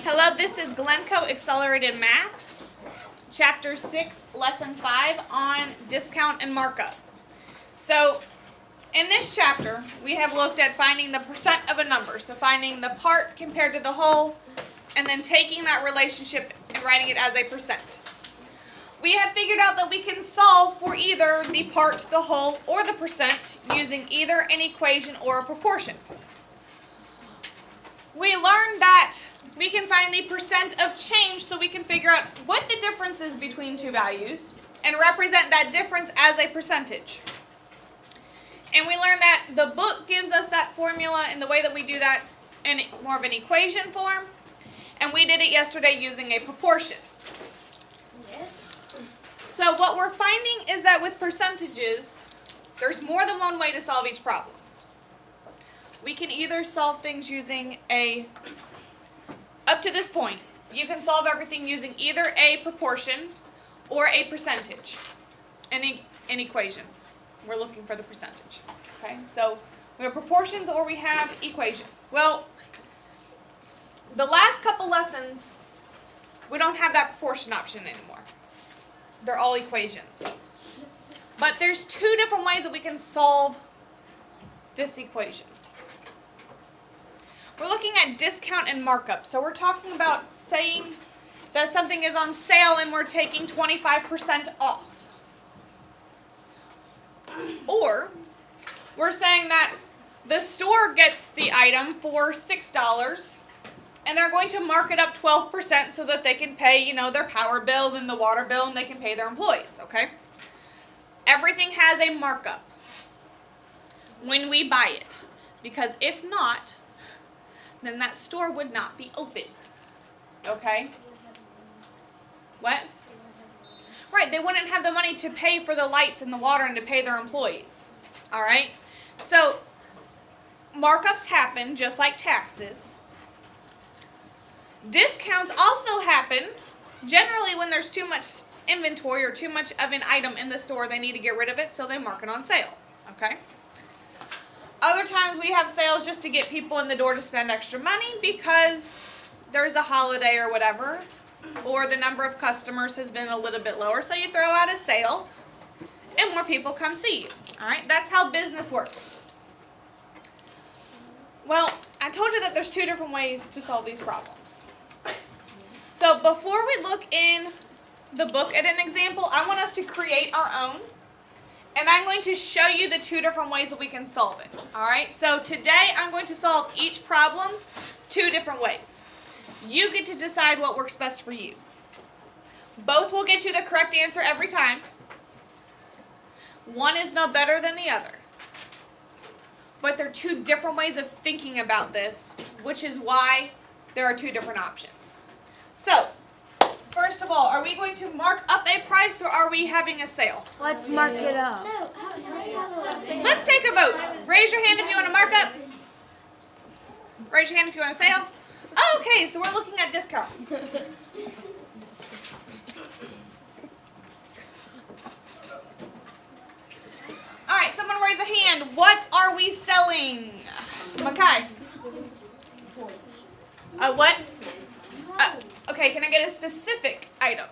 Hello, this is Glencoe Accelerated Math, Chapter 6, Lesson 5 on discount and markup. So, in this chapter, we have looked at finding the percent of a number. So, finding the part compared to the whole, and then taking that relationship and writing it as a percent. We have figured out that we can solve for either the part, the whole, or the percent using either an equation or a proportion. We learned that we can find the percent of change so we can figure out what the difference is between two values and represent that difference as a percentage. And we learned that the book gives us that formula and the way that we do that in more of an equation form. And we did it yesterday using a proportion. So what we're finding is that with percentages, there's more than one way to solve each problem. We can either solve things using up to this point, you can solve everything using either a proportion or a percentage, an equation. We're looking for the percentage. Okay, so we have proportions or we have equations. Well, the last couple lessons, we don't have that proportion option anymore. They're all equations. But there's two different ways that we can solve this equation. We're looking at discount and markup. So we're talking about saying that something is on sale and we're taking 25% off. Or we're saying that the store gets the item for $6 and they're going to mark it up 12% so that they can pay, their power bill and the water bill and they can pay their employees, okay? Everything has a markup when we buy it, because if not, then that store would not be open, okay? What? Right, they wouldn't have the money to pay for the lights and the water and to pay their employees, all right? So markups happen just like taxes. Discounts also happen generally when there's too much inventory or too much of an item in the store. They need to get rid of it, so they mark it on sale, okay? Other times we have sales just to get people in the door to spend extra money because there's a holiday or whatever, or the number of customers has been a little bit lower, so you throw out a sale and more people come see you, all right? That's how business works. Well, I told you that there's two different ways to solve these problems. So before we look in the book at an example, I want us to create our own. And I'm going to show you the two different ways that we can solve it. All right? So today I'm going to solve each problem two different ways. You get to decide what works best for you. Both will get you the correct answer every time. One is no better than the other. But there are two different ways of thinking about this, which is why there are two different options. So, first of all, are we going to mark up a price or are we having a sale? Let's mark it up. Let's take a vote. Raise your hand if you want to mark up. Raise your hand if you want a sale. Oh, okay, so we're looking at discount. All right, someone raise a hand. What are we selling? Makai. What? Okay, can I get a specific item?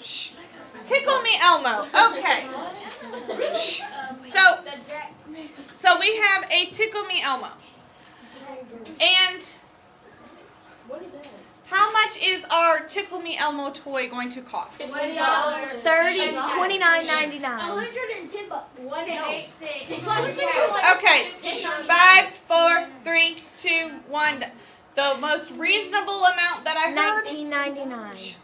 Shh. Tickle Me Elmo. Okay. Shh. So we have a Tickle Me Elmo. And how much is our Tickle Me Elmo toy going to cost? $29.99. Okay. 5, 4, 3, 2, 1. The most reasonable amount that I heard $19.99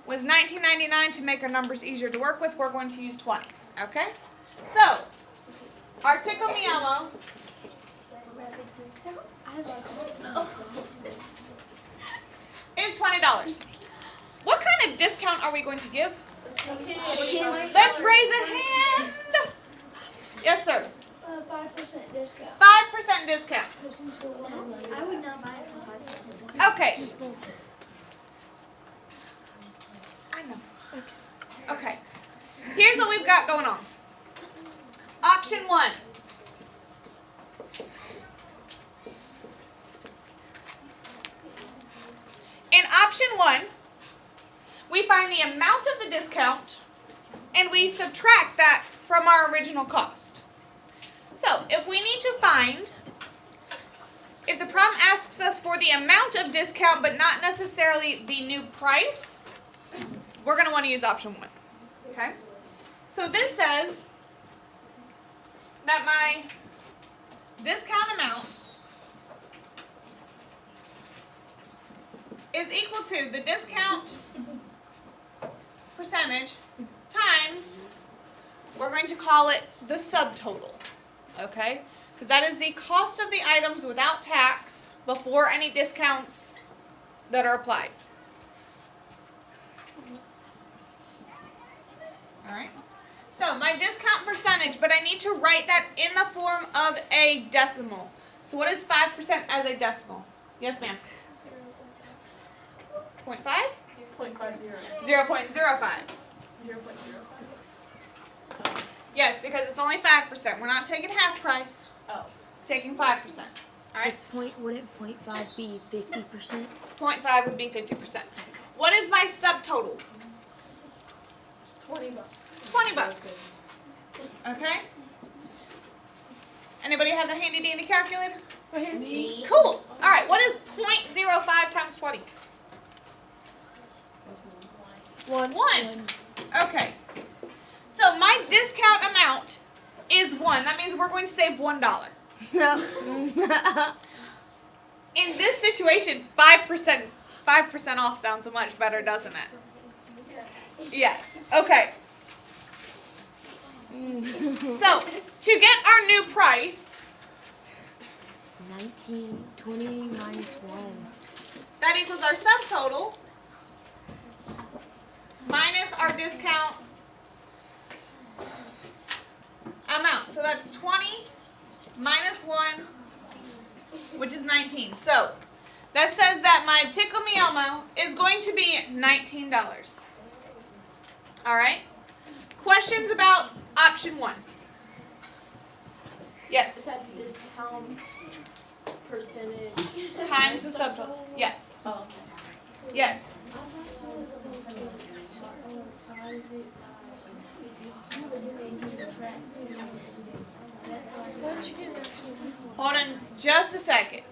was $19.99. To make our numbers easier to work with, we're going to use 20. Okay? So, our Tickle Me Elmo is $20. What kind of discount are we going to give? Let's raise a hand. Yes, sir. 5% discount. 5% discount. I would not buy it for 5%. Okay. I know. Okay. Here's what we've got going on. Option 1. In option 1, we find the amount of the discount and we subtract that from our original cost. So, if we need to find, if the problem asks us for the amount of discount but not necessarily the new price, we're going to want to use option 1. Okay? So this says that my discount amount is equal to the discount percentage times, we're going to call it the subtotal. Okay? Because that is the cost of the items without tax before any discounts that are applied. Alright? So, my discount percentage, but I need to write that in the form of a decimal. So, what is 5% as a decimal? Yes, ma'am. 0.5? 0.50. 0.05. 0.05. Yes, because it's only 5%. We're not taking half price. Oh. Taking 5%. Alright? Wouldn't 0.5 be 50%? 0.5 would be 50%. What is my subtotal? $20. 20 bucks. Okay? Anybody have their handy dandy calculator? Right here? Me. Cool. Alright, what is 0.05 times 20? 1. Okay. So my discount amount is 1. That means we're going to save $1. No. In this situation, 5% off sounds much better, doesn't it? Yes. Okay. So, to get our new price, 20 minus 1. that equals our subtotal minus our discount amount. So that's 20 minus 1, which is 19. So, that says that my Tickle Me Elmo is going to be $19. Alright? Questions about option 1? Is Yes. that discount percentage? Times the subtotal. Yes. Oh, okay. Yes. Hold on just a second.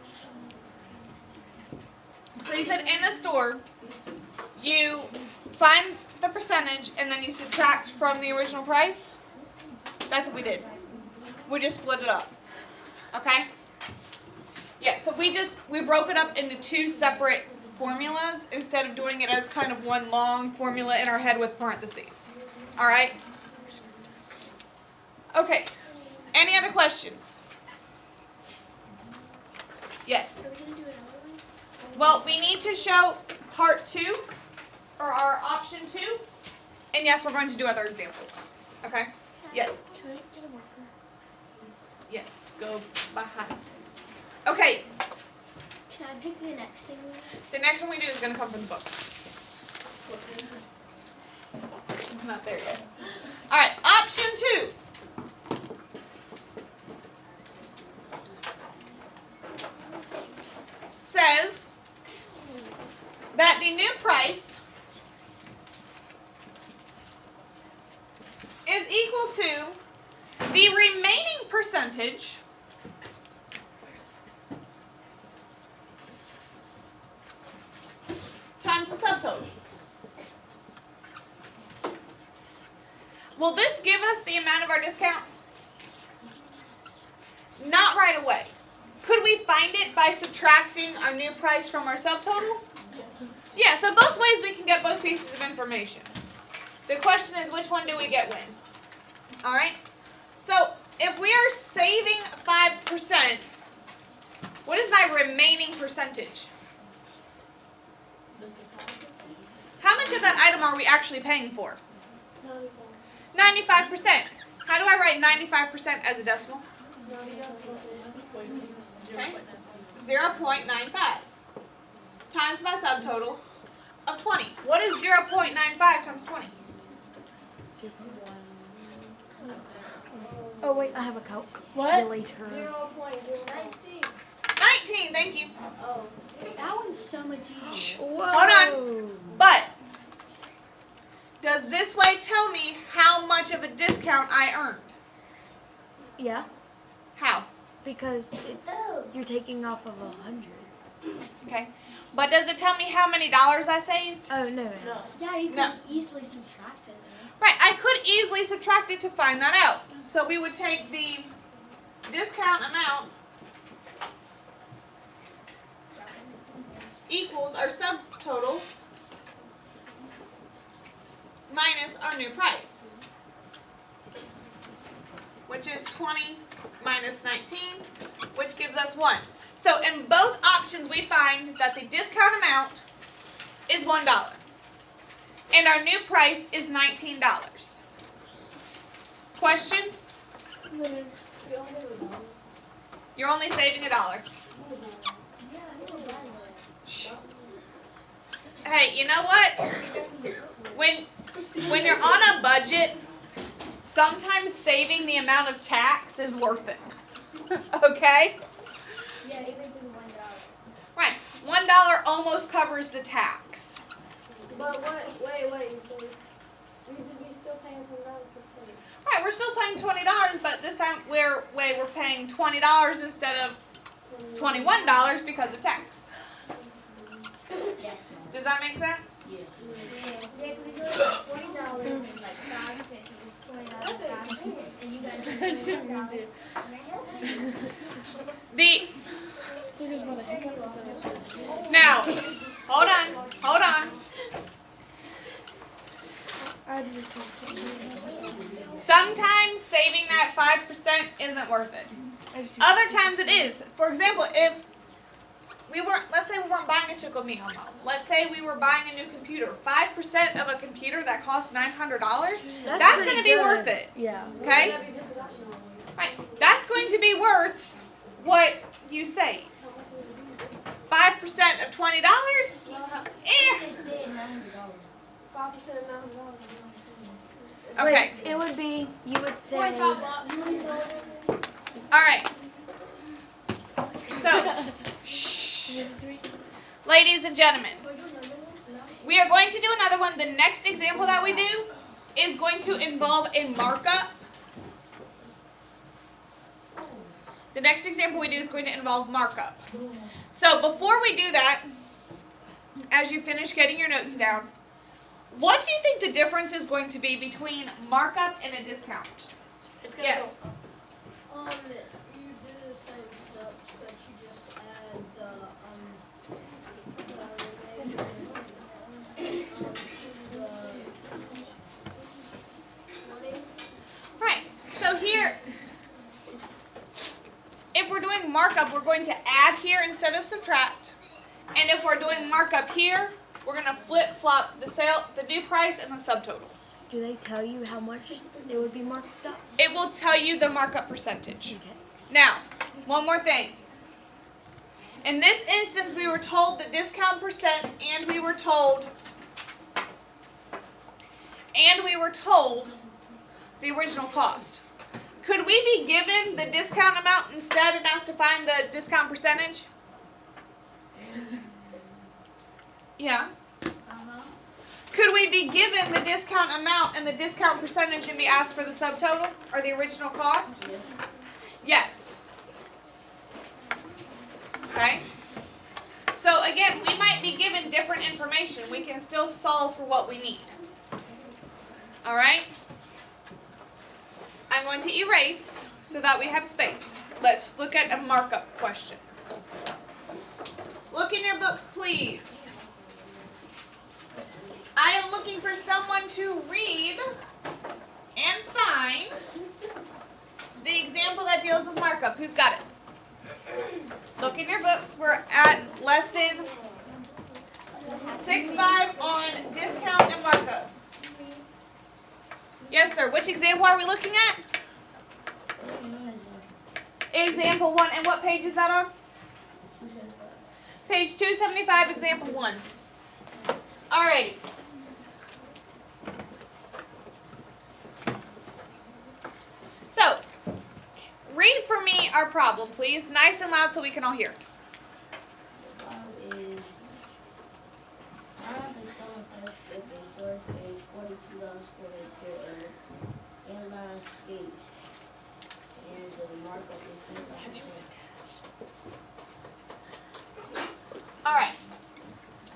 So you said in the store, you find the percentage and then you subtract from the original price? That's what we did. We just split it up. Okay? Yeah, so we broke it up into 2 separate formulas instead of doing it as kind of one long formula in our head with parentheses. Alright? Okay. Any other questions? Yes. Are we gonna do it all? Well, we need to show part 2, or our option 2, and yes, we're going to do other examples. Okay? Yes. Can I get a marker? Yes, go behind. Okay, Can I pick the next thing? the next one we do is going to come from the book. Not there yet. Alright, option 2. Says that the new price is equal to the remaining percentage times the subtotal. Will this give us the amount of our discount? Not right away. Could we find it by subtracting our new price from our subtotal? Yeah, so both ways we can get both pieces of information. The question is, which one do we get when? Alright? So, if we are saving 5%, what is my remaining percentage? How much of that item are we actually paying for? 95%. How do I write 95% as a decimal? Okay. 0.95 times my subtotal of 20. What is 0.95 times 20? Oh wait, I have a Coke. What? Later. 0.019. 19, thank you. Oh. That one's so much easier. Whoa. Hold on. But does this way tell me how much of a discount I earned? Yeah, How? because you're taking off of 100. Okay. But does it tell me how many dollars I saved? Oh, no. No. Yeah, you can No. easily subtract it. Right, I could easily subtract it to find that out. So we would take the discount amount equals our subtotal minus our new price, which is 20 minus 19, which gives us 1. So in both options we find that the discount amount is $1 and our new price is $19. Questions? We only have a dollar. You're only saving $1. Yeah, I know that. Shh. Hey, you know what? When you're on a budget, sometimes saving the amount of tax is worth it. Okay? Yeah, even $1. Right. $1 almost covers the tax. But what? Wait. So we just be still paying $10 per student. Right, we're still paying $20, but this time we're paying $20 instead of $21 because of tax. Yes. Does that make sense? Yeah, if we go to $20 and like 5 cents, $20 and you guys are $1. Now, hold on. Sometimes saving that 5% isn't worth it. Other times it is. For example, if let's say we weren't buying a Chickle Me Homo. Let's say we were buying a new computer. 5% of a computer that costs $900, that's going to be worth it. Yeah. Okay? That'd be just adoption. Right. That's going to be worth what you save. 5% of $20? Eh. 5% of $900. Okay. Wait, it would be, you would say, Alright. So, shh. Ladies and gentlemen, we are going to do another one. The next example that we do is going to involve a markup. The next example we do is going to involve markup. So before we do that, as you finish getting your notes down, what do you think the difference is going to be between markup and a discount? Yes. You do the same steps, but you just add the Right. So here, if we're doing markup, we're going to add here instead of subtract. And if we're doing markup here, we're going to flip-flop the new price and the subtotal. do they tell you how much it would be marked up? It will tell you the markup percentage. Okay. Now, one more thing. In this instance, we were told the discount percent and we were told the original cost. Could we be given the discount amount instead and asked to find the discount percentage? Yeah. Could we be given the discount amount and the discount percentage and be asked for the subtotal or the original cost? Yes. Okay? So again, we might be given different information. We can still solve for what we need. Alright? I'm going to erase so that we have space. Let's look at a markup question. Look in your books, please. I am looking for someone to read and find the example that deals with markup. Who's got it? Look in your books. We're at lesson 6.5 on discount and markup. Yes, sir. Which example are we looking at? Example 1. And what page is that on? Page 275, example 1. Alrighty. So, read for me our problem, please. Nice and loud so we can all hear. is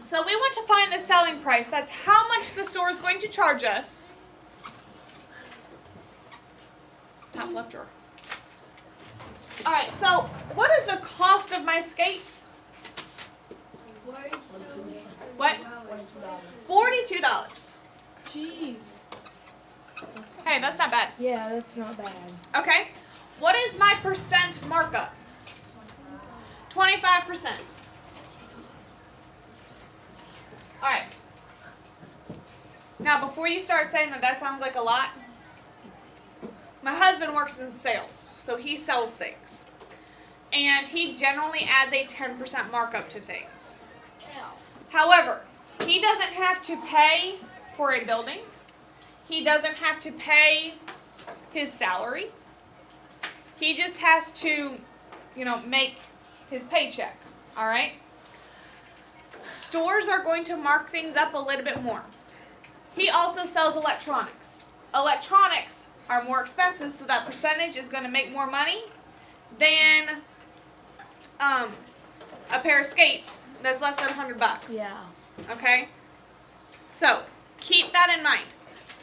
So we want to find the selling price. That's how much the store is going to charge us. Top left drawer. Alright, so what is the cost of my skates? What? $42. Jeez. Hey, that's not bad. Yeah, that's not bad. Okay. What is my percent markup? 25%. Alright. Now, before you start saying that sounds like a lot, my husband works in sales, so he sells things. And he generally adds a 10% markup to things. However, he doesn't have to pay for a building. He doesn't have to pay his salary. He just has to, make his paycheck. All right? Stores are going to mark things up a little bit more. He also sells electronics. Electronics are more expensive, so that percentage is going to make more money than a pair of skates that's less than $100. Yeah. Okay? So, keep that in mind.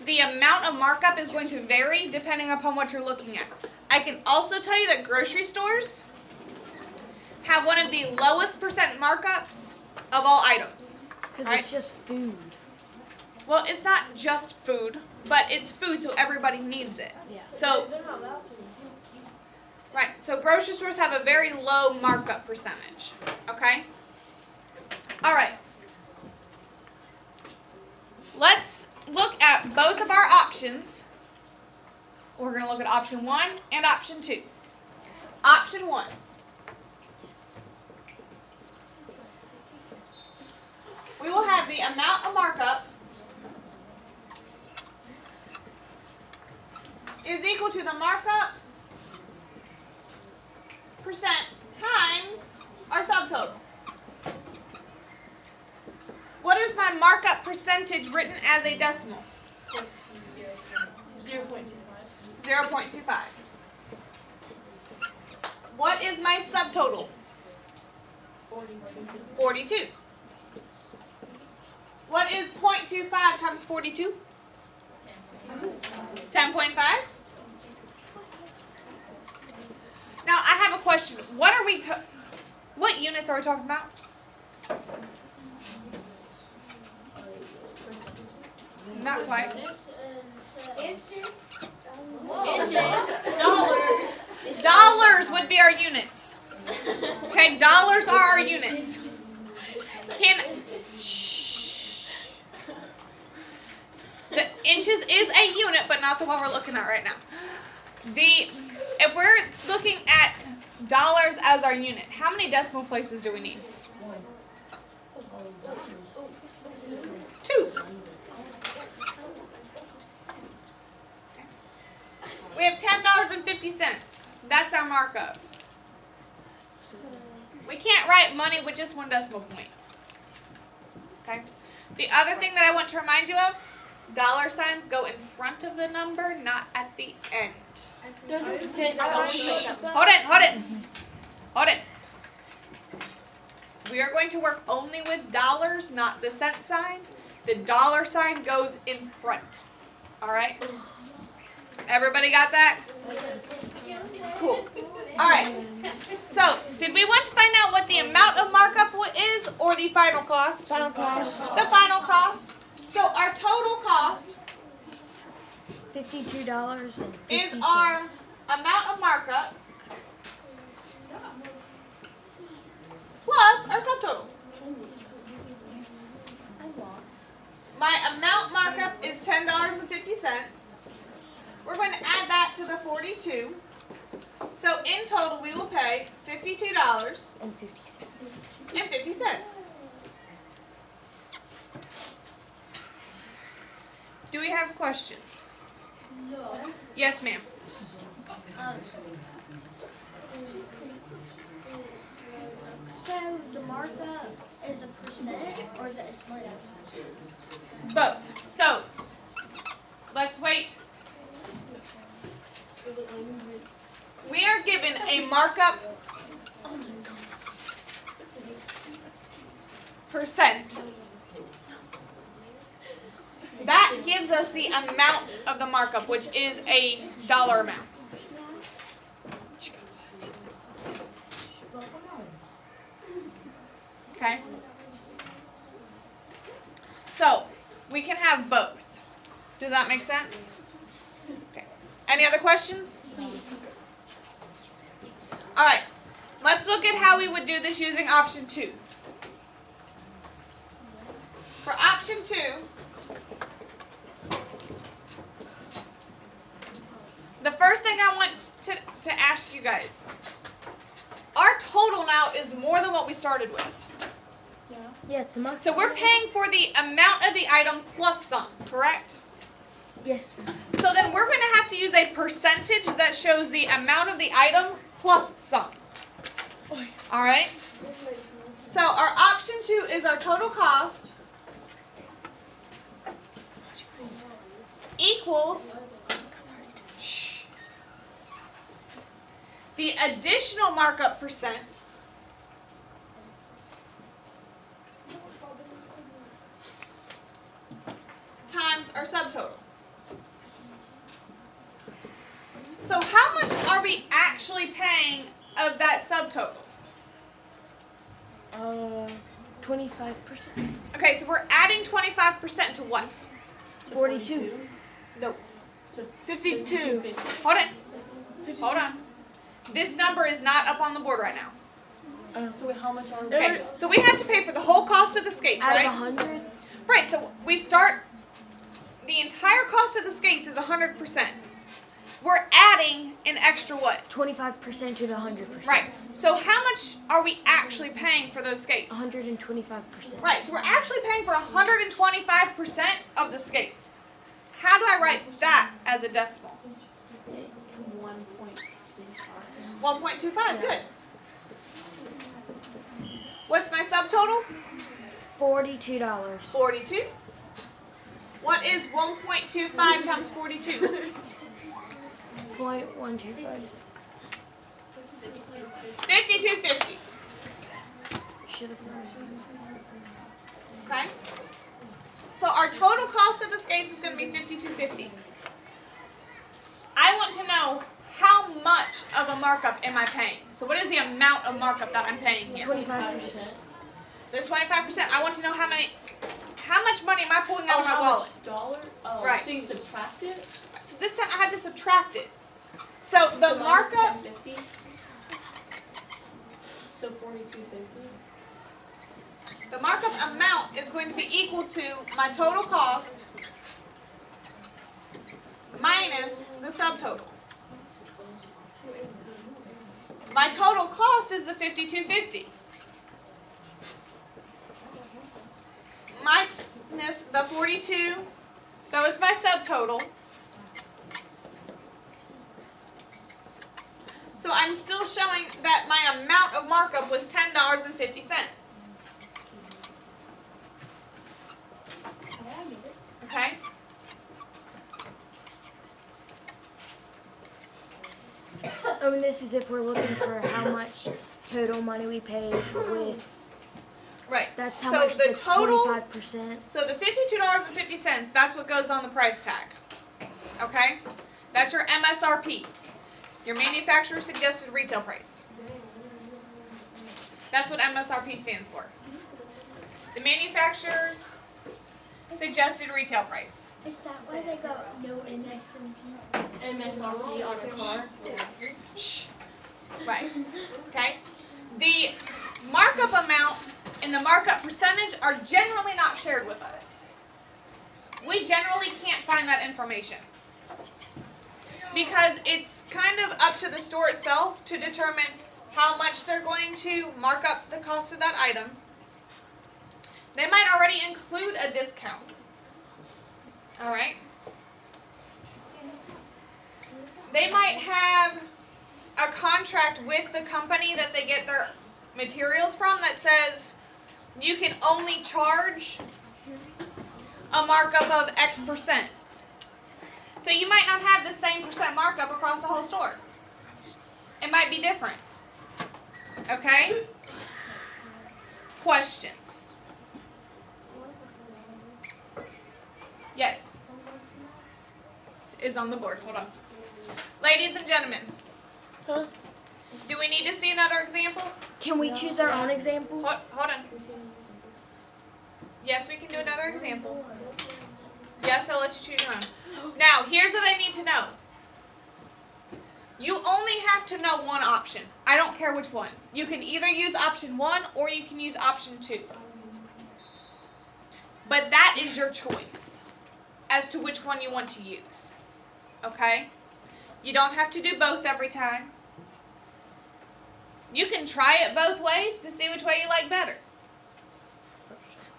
The amount of markup is going to vary depending upon what you're looking at. I can also tell you that grocery stores have one of the lowest percent markups of all items. Because Right. it's just food. Well, it's not just food, but it's food, so everybody needs it. Yeah. So, They're not allowed to. right, so grocery stores have a very low markup percentage. Okay? All right. Let's look at both of our options. We're going to look at option 1 and option 2. Option 1. We will have the amount of markup is equal to the markup percent times our subtotal. What is my markup percentage written as a decimal? 0.25. 0.25. What is my subtotal? 42. What is 0.25 times 42? 10.5. Now I have a question. What units are we talking about? Not quite. Dollars would be our units. Okay, dollars are our units. The inches is a unit, but not the one we're looking at right now. If we're looking at dollars as our unit, how many decimal places do we need? 2. We have $10.50. That's our markup. We can't write money with just one decimal point. Okay? The other thing that I want to remind you of, dollar signs go in front of the number, not at the end. Doesn't fit Hold it. We are going to work only with dollars, not the cent sign. The dollar sign goes in front. Alright? Everybody got that? Cool. Alright. So, did we want to find out what the amount of markup is or the final cost? Final cost. The final cost. So, our total cost $52.50. is our amount of markup plus our subtotal. My amount markup is $10.50. We're going to add that to the 42. So in total we will pay $52.50. Do we have questions? No. Yes, ma'am. So the markup is a percentage or is it split up? Both. So let's wait. We are given a markup. that gives us the amount of the markup, which is a dollar amount. Okay? So, we can have both. Does that make sense? Okay. Any other questions? Alright, let's look at how we would do this using option 2. For option 2, the first thing I want to ask you guys, our total now is more than what we started with. Yeah, it's a markup. So we're paying for the amount of the item plus some, correct? Yes. So then we're going to have to use a percentage that shows the amount of the item plus some. Alright? So our option 2 is our total cost equals the additional markup percent times our subtotal. So how much are we actually paying of that subtotal? 25%. Okay, so we're adding 25% to what? 42. No. 52. Hold it. Hold on. This number is not up on the board right now. So how much are we? Okay, so we have to pay for the whole cost of the skates, Out right? of 100? Right, so we start, the entire cost of the skates is 100%. We're adding an extra what? 25% to the 100%. Right, so how much are we actually paying for those skates? 125%. Right, so we're actually paying for 125% of the skates. How do I write that as a decimal? 1.25, good. What's my subtotal? $42. 42. What is 1.25 times 42? 0.125. 52.50. Should have known. Okay? So our total cost of the skates is going to be $52.50. I want to know how much of a markup am I paying? So what is the amount of markup that I'm paying here? 25%. This 25%. I want to know how much money am I pulling out of my wallet? Dollar? Oh, Right. so you subtract it? So this time I have to subtract it. So the markup, 10.50. So 42.50. the markup amount is going to be equal to my total cost minus the subtotal. My total cost is the $52.50. Minus the 42, that was my subtotal. So I'm still showing that my amount of markup was $10.50. Okay? I mean, this is if we're looking for how much total money we paid with. Right. That's how So much the the total- 25%. So the $52.50, that's what goes on the price tag. Okay? That's your MSRP. Your manufacturer suggested retail price. That's what MSRP stands for. The manufacturer's suggested retail price. Is that why they go no MSRP? MSRP on a car? Shh. Right. Okay? The markup amount and the markup percentage are generally not shared with us. We generally can't find that information, because it's kind of up to the store itself to determine how much they're going to mark up the cost of that item. They might already include a discount. Alright? They might have a contract with the company that they get their materials from that says you can only charge a markup of X percent. So you might not have the same percent markup across the whole store. It might be different. Okay? Questions? is on the board. Hold on. Ladies and gentlemen, Huh? do we need to see another example? Can we choose our own example? Hold on. Yes, we can do another example. Yes, I'll let you choose your own. Now, here's what I need to know. You only have to know one option. I don't care which one. You can either use option 1 or you can use option 2. But that is your choice as to which one you want to use. Okay? You don't have to do both every time. You can try it both ways to see which way you like better.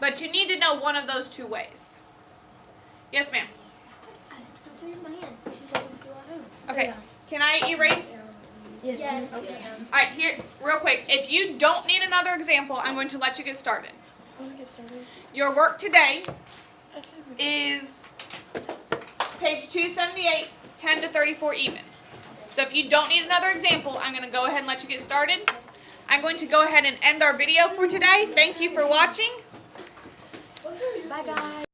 But you need to know one of those 2 ways. Yes, ma'am. So raise my hand. This is what we do at home. Okay. Yeah. Can I erase? Yes. Yes. Alright, here, real quick. If you don't need another example, I'm going to let you get started. Your work today is page 278, 10 to 34 even. So if you don't need another example, I'm going to go ahead and let you get started. I'm going to go ahead and end our video for today. Thank you for watching. What's her Bye, guys.